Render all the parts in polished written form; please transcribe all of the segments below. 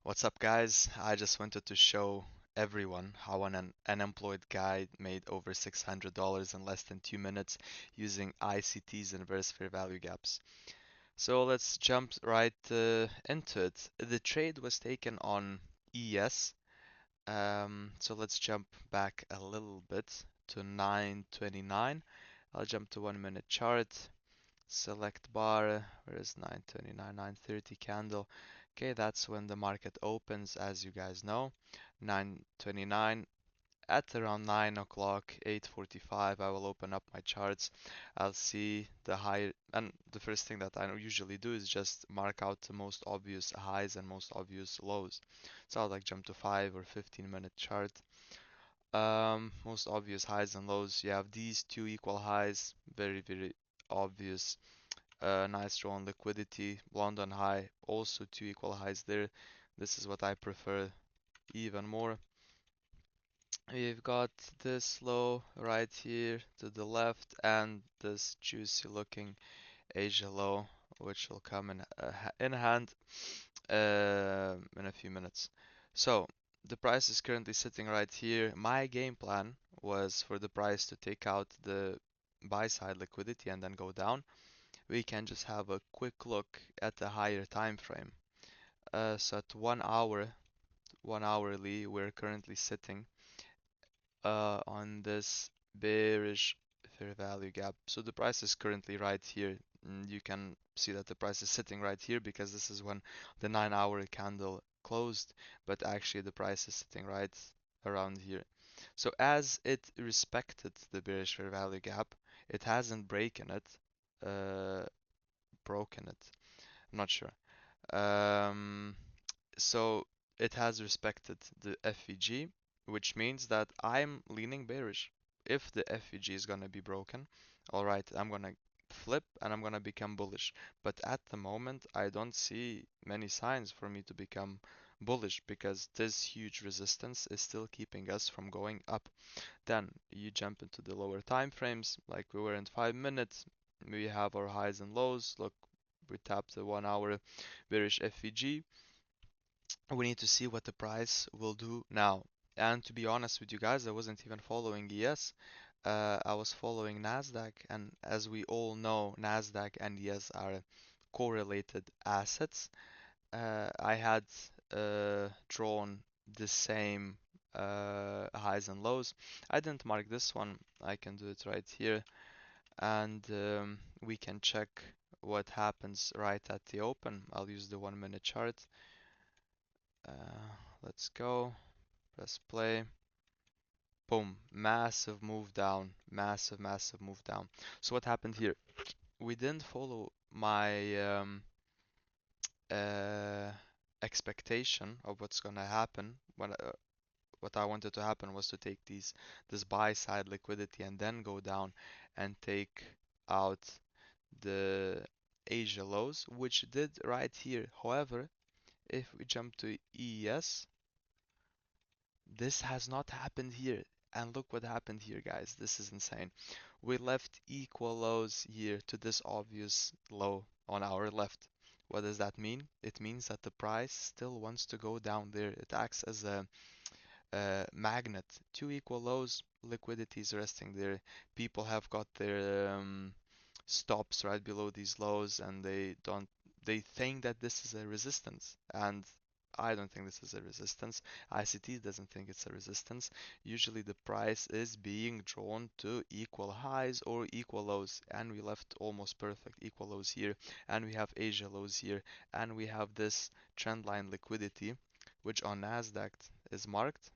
What's up, guys? I just wanted to show everyone how an unemployed guy made over $600 in less than 2 minutes using ICT's inverse fair value gaps. So let's jump right into it. The trade was taken on ES. So let's jump back a little bit to 9:29. I'll jump to 1 minute chart. Select bar, where is 9:29, 9:30 candle. Okay, that's when the market opens, as you guys know. 9:29 at around 9 o'clock, 8:45, I will open up my charts. I'll see the high, and the first thing that I usually do is just mark out the most obvious highs and most obvious lows. So I'll like jump to 5 or 15-minute chart. Most obvious highs and lows. You have these two equal highs, very obvious. Nice draw on liquidity. London high, also two equal highs there. This is what I prefer even more. We've got this low right here to the left and this juicy looking Asia low, which will come in hand in a few minutes. So the price is currently sitting right here. My game plan was for the price to take out the buy side liquidity and then go down. We can just have a quick look at the higher time frame. So at 1 hour, 1 hourly, we're currently sitting on this bearish fair value gap. So the price is currently right here. You can see that the price is sitting right here because this is when the 9 hour candle closed, but actually the price is sitting right around here. So as it respected the bearish fair value gap, it hasn't uh, broken it. I'm not sure. Um, so it has respected the FVG, which means that I'm leaning bearish. If the FVG is gonna be broken, all right, I'm gonna flip and I'm gonna become bullish. But at the moment, I don't see many signs for me to become bullish because this huge resistance is still keeping us from going up. Then you jump into the lower time frames, like we were in 5 minutes. We have our highs and lows. Look, we tapped the 1 hour bearish FVG. We need to see what the price will do now. And to be honest with you guys, I wasn't even following ES. I was following Nasdaq, and as we all know, Nasdaq and ES are correlated assets. I had drawn the same highs and lows. I didn't mark this one. I can do it right here, and we can check what happens right at the open. I'll use the 1 minute chart. Let's go. Press play. Boom. Massive move down. Massive move down. So what happened here? We didn't follow my uh, expectation of what's gonna happen. What I wanted to happen was to take this buy side liquidity and then go down and take out the Asia lows, which did right here. However, if we jump to ES, this has not happened here. And look what happened here, guys. This is insane. We left equal lows here to this obvious low on our left. What does that mean? It means that the price still wants to go down there. It acts as a magnet. Two equal lows, liquidity is resting there. People have got their stops right below these lows and they think that this is a resistance, and I don't think this is a resistance. ICT doesn't think it's a resistance. Usually the price is being drawn to equal highs or equal lows, and we left almost perfect equal lows here, and we have Asia lows here, and we have this trend line liquidity, which on Nasdaq is marked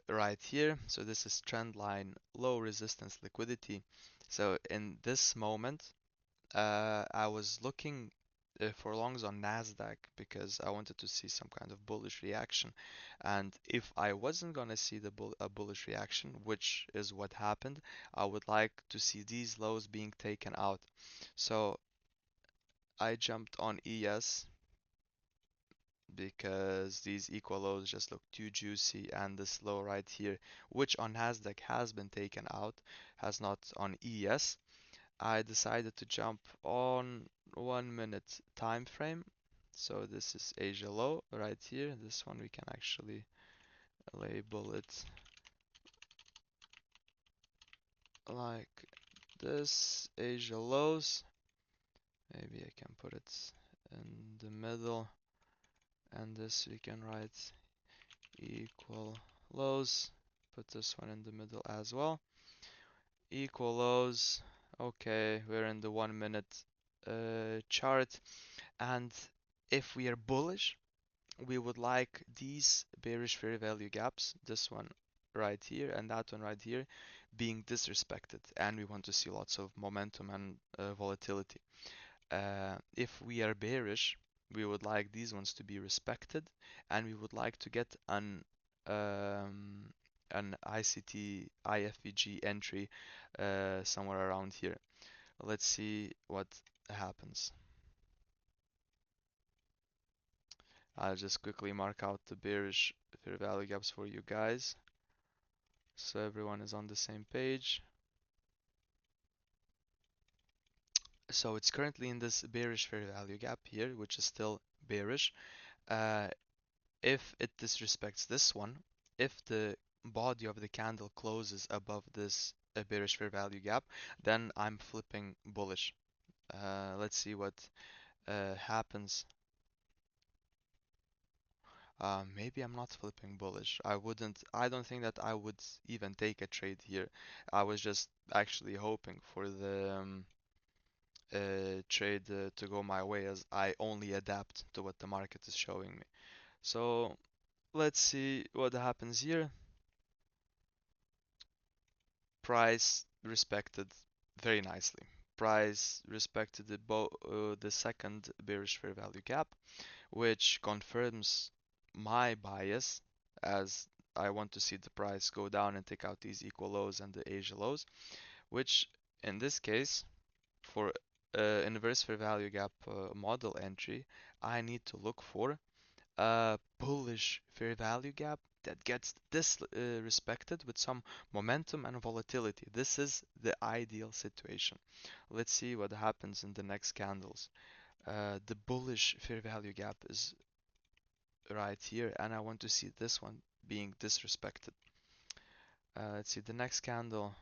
right here. So this is trend line low resistance liquidity. So in this moment, I was looking for longs on Nasdaq because I wanted to see some kind of bullish reaction. And if I wasn't gonna see a bullish reaction, which is what happened, I would like to see these lows being taken out. So I jumped on ES because these equal lows just look too juicy, and this low right here, which on Nasdaq has been taken out, has not on ES. I decided to jump on 1 minute time frame So this is Asia low right here. This one we can actually label it like this, Asia lows. Maybe I can put it in the middle, and this we can write equal lows. Put this one in the middle as well. Equal lows. Okay, we're in the 1 minute chart, and if we are bullish, we would like these bearish fair value gaps, this one right here and that one right here, being disrespected, and we want to see lots of momentum and volatility. If we are bearish, we would like these ones to be respected, and we would like to get an ICT IFVG entry somewhere around here. Let's see what happens. I'll just quickly mark out the bearish fair value gaps for you guys, so everyone is on the same page. So it's currently in this bearish fair value gap here, which is still bearish. Uh, if it disrespects this one, if the body of the candle closes above this bearish fair value gap, then I'm flipping bullish. Let's see what happens. Maybe I'm not flipping bullish. I don't think that I would even take a trade here. I was just actually hoping for the trade to go my way, as I only adapt to what the market is showing me. So let's see what happens here. Price respected very nicely. Price respected the second bearish fair value gap, which confirms my bias, as I want to see the price go down and take out these equal lows and the Asia lows, which in this case, for inverse fair value gap model entry, I need to look for a bullish fair value gap that gets this respected with some momentum and volatility. This is the ideal situation. Let's see what happens in the next candles. The bullish fair value gap is right here, and I want to see this one being disrespected. Let's see the next candle.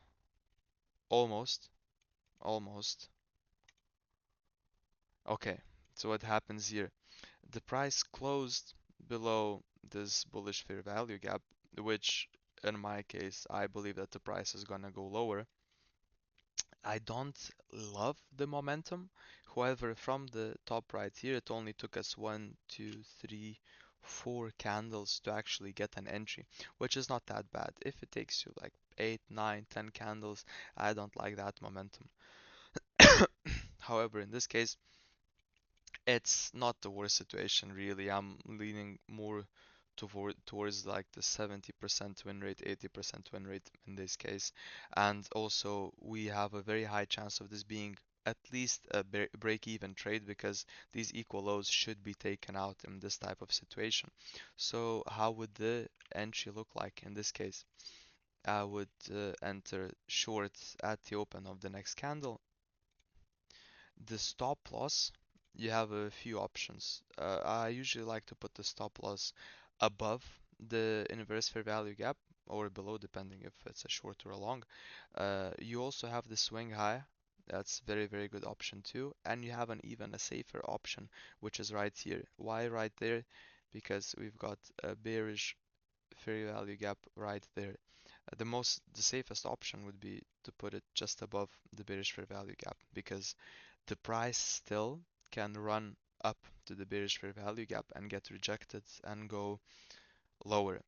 Almost, almost. Okay, so what happens here? The price closed below this bullish fair value gap, which in my case, I believe that the price is gonna go lower. I don't love the momentum. However, from the top right here, it only took us 1, 2, 3, 4 candles to actually get an entry, which is not that bad. If it takes you like 8, 9, 10 candles, I don't like that momentum. However, in this case, it's not the worst situation really. I'm leaning more towards like the 70% win rate, 80% win rate in this case. And also we have a very high chance of this being at least a break-even trade, because these equal lows should be taken out in this type of situation. So how would the entry look like in this case? I would enter short at the open of the next candle. The stop loss, you have a few options. I usually like to put the stop loss above the inverse fair value gap, or below, depending if it's a short or a long. You also have the swing high. That's very, very good option too. And you have an even a safer option, which is right here. Why right there? Because we've got a bearish fair value gap right there. The safest option would be to put it just above the bearish fair value gap, because the price still can run up to the bearish fair value gap and get rejected and go lower.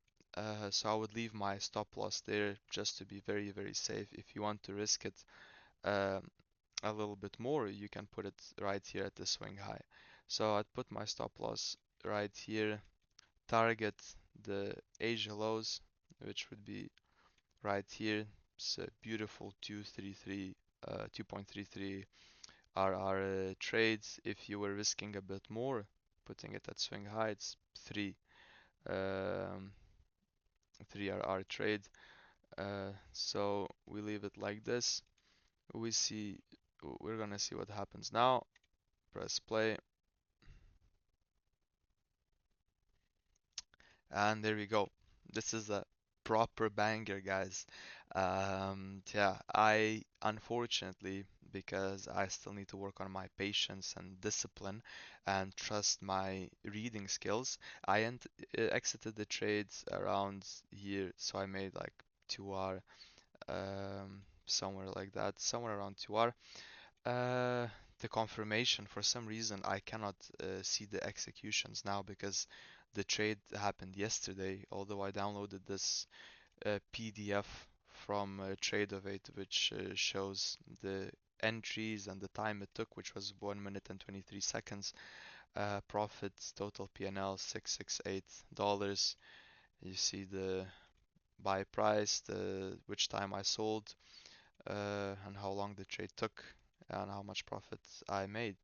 So I would leave my stop loss there just to be very, very safe. If you want to risk it um, a little bit more, you can put it right here at the swing high. So I'd put my stop loss right here, target the Asia lows, which would be right here. It's a beautiful 2.33 are trades. If you were risking a bit more, putting it at swing high, it's 3. Um, 3 are our trade. So we leave it like this. We see, we're gonna see what happens now. Press play. And there we go. This is a proper banger, guys. Yeah, I unfortunately, because I still need to work on my patience and discipline and trust my reading skills, I exited the trades around here, so I made like 2 hour, somewhere like that, somewhere around 2 hour. Uh, the confirmation, for some reason, I cannot see the executions now because the trade happened yesterday, although I downloaded this PDF from Tradeovate, which shows the entries and the time it took, which was 1 minute and 23 seconds. Profits, total PNL $668. You see the buy price, the which time I sold, and how long the trade took, and how much profit I made.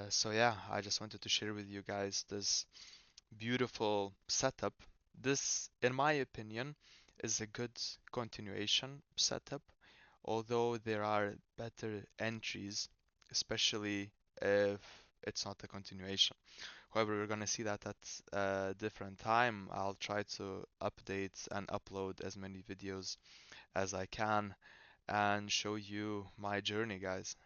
So yeah, I just wanted to share with you guys this beautiful setup. This, in my opinion, is a good continuation setup, although there are better entries, especially if it's not a continuation. However, we're gonna see that at a different time. I'll try to update and upload as many videos as I can and show you my journey, guys.